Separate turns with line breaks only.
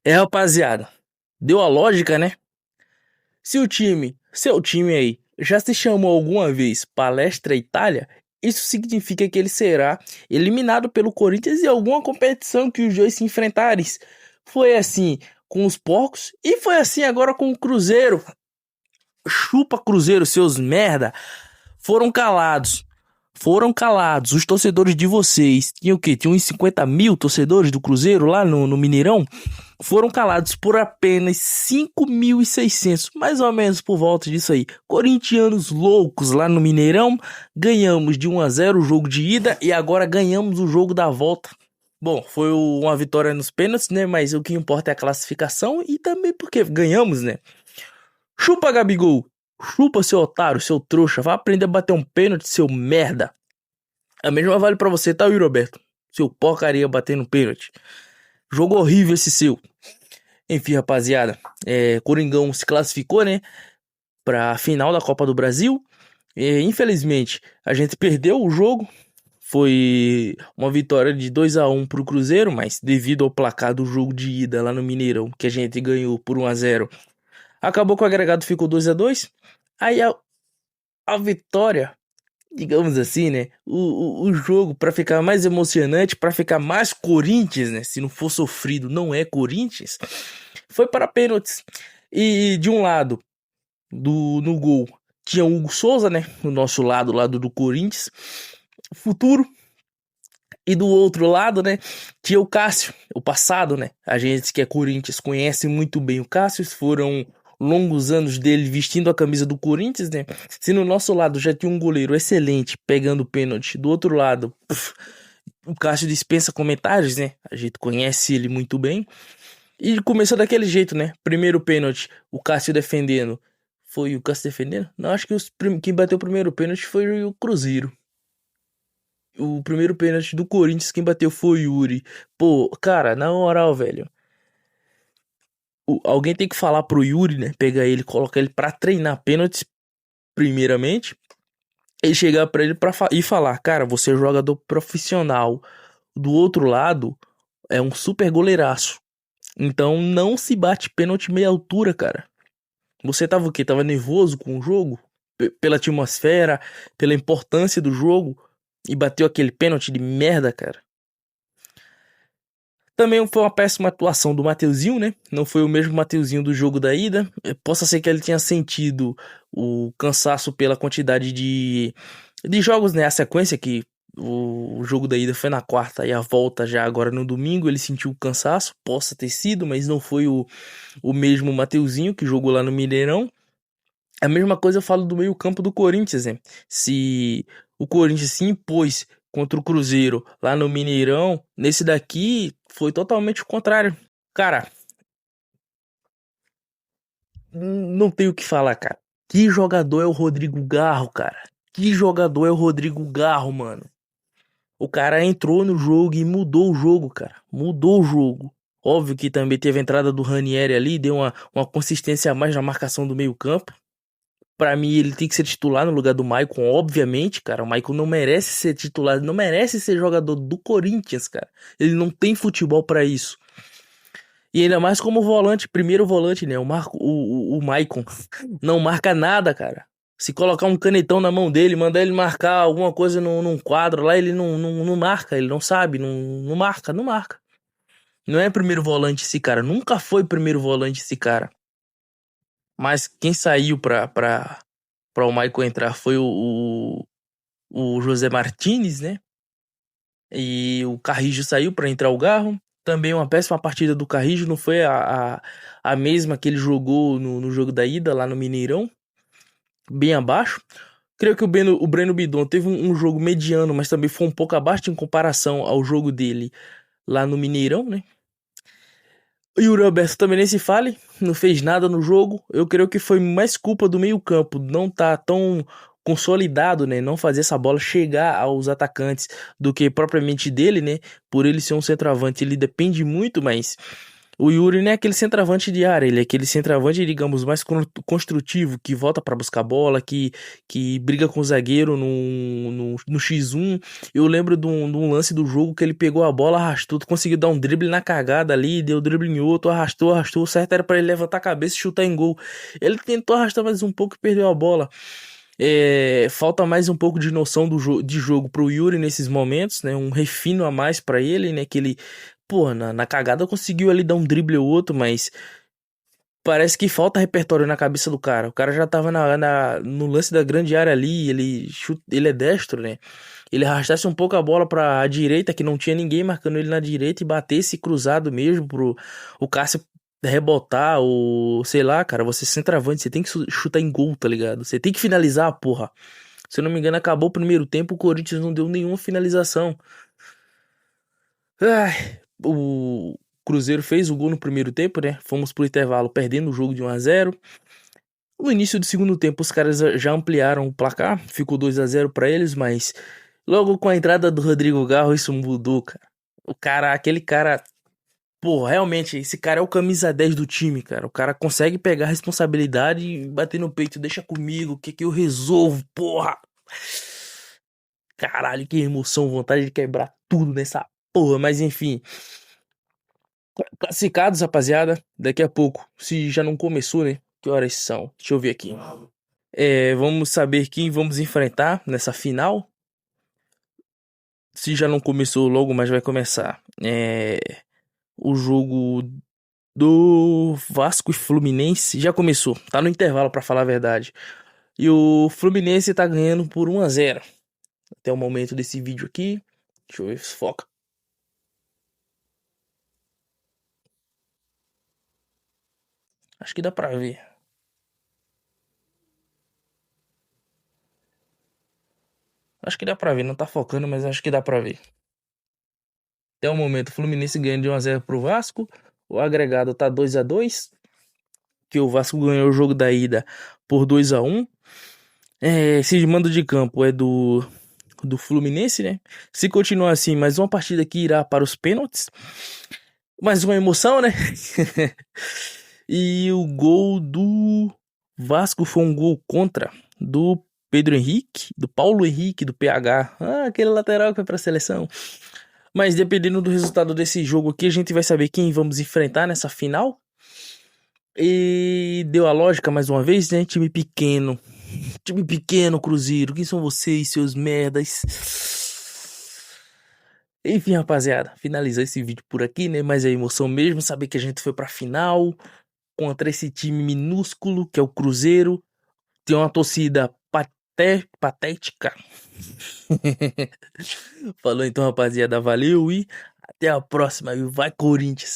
Rapaziada, deu a lógica, né? Se o time, seu time aí, já se chamou alguma vez Palestra Itália, isso significa que ele será eliminado pelo Corinthians em alguma competição que os dois se enfrentarem. Foi assim com os porcos e foi assim agora com o Cruzeiro. Chupa Cruzeiro, seus merda. Foram calados. Foram calados. Os torcedores de vocês. Tinha o quê? Tinha uns 50 mil torcedores do Cruzeiro lá no Mineirão. Foram calados por apenas 5.600, mais ou menos por volta disso aí. Corintianos loucos lá no Mineirão. Ganhamos de 1-0 o jogo de ida e agora ganhamos o jogo da volta. Bom, foi uma vitória nos pênaltis, né? Mas o que importa é a classificação e também porque ganhamos, né? Chupa, Gabigol. Chupa, seu otário, seu trouxa. Vai aprender a bater um pênalti, seu merda. A mesma vale pra você, tá, Yuri Roberto? Seu porcaria batendo pênalti. Jogo horrível esse seu. Enfim, rapaziada. Coringão se classificou, né? Pra final da Copa do Brasil. Infelizmente, a gente perdeu o jogo. Foi uma vitória de 2-1 pro Cruzeiro, mas devido ao placar do jogo de ida lá no Mineirão, que a gente ganhou por 1-0, acabou que o agregado ficou 2-2. Aí a vitória, digamos assim, né? O jogo, para ficar mais emocionante, para ficar mais Corinthians, né? Se não for sofrido, não é Corinthians. Foi para pênaltis. E de um lado, no gol, tinha o Hugo Souza, né? No nosso lado do Corinthians, futuro. E do outro lado, né, tinha o Cássio, o passado, né? A gente que é Corinthians conhece muito bem o Cássio, foram longos anos dele vestindo a camisa do Corinthians, né? Se no nosso lado já tinha um goleiro excelente pegando pênalti, do outro lado, o Cássio dispensa comentários, né? A gente conhece ele muito bem. E começou daquele jeito, né? Primeiro pênalti, o Cássio defendendo. Foi o Cássio defendendo? Não, acho que quem bateu o primeiro pênalti foi o Cruzeiro. O primeiro pênalti do Corinthians, quem bateu foi o Yuri. Pô, cara, na moral, velho. Alguém tem que falar pro Yuri, né? Pegar ele, colocar ele pra treinar pênaltis, primeiramente. E chegar pra ele e falar: cara, você é jogador profissional. Do outro lado, é um super goleiraço. Então não se bate pênalti meia altura, cara. Você tava o quê? Tava nervoso com o jogo? Pela atmosfera, pela importância do jogo? E bateu aquele pênalti de merda, cara. Também foi uma péssima atuação do Mateuzinho, né? Não foi o mesmo Mateuzinho do jogo da ida. Possa ser que ele tenha sentido o cansaço pela quantidade de jogos, né? A sequência que o jogo da ida foi na quarta e a volta já agora no domingo. Ele sentiu o cansaço, possa ter sido, mas não foi o mesmo Mateuzinho que jogou lá no Mineirão. A mesma coisa eu falo do meio-campo do Corinthians, né? Se o Corinthians se impôs contra o Cruzeiro lá no Mineirão, nesse daqui foi totalmente o contrário. Cara, não tenho o que falar, cara. Que jogador é o Rodrigo Garro, cara? Que jogador é o Rodrigo Garro, mano? O cara entrou no jogo e mudou o jogo, cara. Mudou o jogo. Óbvio que também teve a entrada do Ranieri ali, deu uma consistência a mais na marcação do meio-campo. Pra mim, ele tem que ser titular no lugar do Maicon, obviamente, cara. O Maicon não merece ser titular, não merece ser jogador do Corinthians, cara. Ele não tem futebol pra isso. E ainda mais como volante, primeiro volante, né? O Maicon não marca nada, cara. Se colocar um canetão na mão dele, mandar ele marcar alguma coisa num quadro lá, ele não marca, ele não sabe, não marca, não marca. Não é primeiro volante esse cara, nunca foi primeiro volante esse cara. Mas quem saiu pra o Maicon entrar foi o José Martinez, né? E o Carrijo saiu para entrar o Garro. Também uma péssima partida do Carrijo, não foi a mesma que ele jogou no jogo da ida lá no Mineirão. Bem abaixo. Creio que o Breno Bidon teve um jogo mediano, mas também foi um pouco abaixo em comparação ao jogo dele lá no Mineirão, né? E o Roberto também nem se fale, não fez nada no jogo. Eu creio que foi mais culpa do meio-campo, não tá tão consolidado, né? Não fazer essa bola chegar aos atacantes do que propriamente dele, né? Por ele ser um centroavante, ele depende muito, mas O Yuri não é aquele centroavante de área, ele é aquele centroavante, digamos, mais construtivo, que volta pra buscar bola, que briga com o zagueiro no X1. Eu lembro de um lance do jogo que ele pegou a bola, arrastou, conseguiu dar um drible na cagada ali, deu drible em outro, arrastou. O certo era pra ele levantar a cabeça e chutar em gol. Ele tentou arrastar mais um pouco e perdeu a bola. Falta mais um pouco de noção de jogo pro Yuri nesses momentos, né? Um refino a mais pra ele, né? Que ele, pô, na cagada conseguiu ali dar um drible ou outro, mas parece que falta repertório na cabeça do cara. O cara já tava no lance da grande área ali, ele é destro, né? Ele arrastasse um pouco a bola pra direita, que não tinha ninguém marcando ele na direita, e batesse cruzado mesmo pro o Cássio rebotar, ou sei lá, cara, você é centroavante, você tem que chutar em gol, tá ligado? Você tem que finalizar, porra. Se eu não me engano, acabou o primeiro tempo, o Corinthians não deu nenhuma finalização. Ai, o Cruzeiro fez o gol no primeiro tempo, né? Fomos pro intervalo perdendo o jogo de 1-0. No início do segundo tempo, os caras já ampliaram o placar, ficou 2-0 pra eles, mas logo com a entrada do Rodrigo Garro, isso mudou, cara. Aquele cara, pô, realmente, esse cara é o camisa 10 do time, cara. O cara consegue pegar a responsabilidade e bater no peito, deixa comigo, o que que eu resolvo, porra. Caralho, que emoção, vontade de quebrar tudo nessa porra, mas enfim. Classificados, rapaziada, daqui a pouco, se já não começou, né? Que horas são? Deixa eu ver aqui. Vamos saber quem vamos enfrentar nessa final. Se já não começou logo, mas vai começar. O jogo do Vasco e Fluminense já começou. Tá no intervalo, pra falar a verdade. E o Fluminense tá ganhando por 1-0 até o momento desse vídeo aqui. Deixa eu ver se foca. Acho que dá pra ver. Acho que dá pra ver. Não tá focando, mas acho que dá pra ver. Até o momento, o Fluminense ganha de 1-0 pro Vasco. O agregado tá 2-2. Que o Vasco ganhou o jogo da ida por 2-1. Esse mando de campo é do Fluminense, né? Se continuar assim, mais uma partida que irá para os pênaltis. Mais uma emoção, né? E o gol do Vasco foi um gol contra do Pedro Henrique, do Paulo Henrique, do PH. Aquele lateral que foi pra seleção. Mas dependendo do resultado desse jogo aqui, a gente vai saber quem vamos enfrentar nessa final. E deu a lógica mais uma vez, né? Time pequeno. Time pequeno, Cruzeiro. Quem são vocês, seus merdas? Enfim, rapaziada, finalizar esse vídeo por aqui, né? Mas é emoção mesmo saber que a gente foi pra final contra esse time minúsculo que é o Cruzeiro. Tem uma torcida patética. Falou então, rapaziada. Valeu e até a próxima. E vai, Corinthians!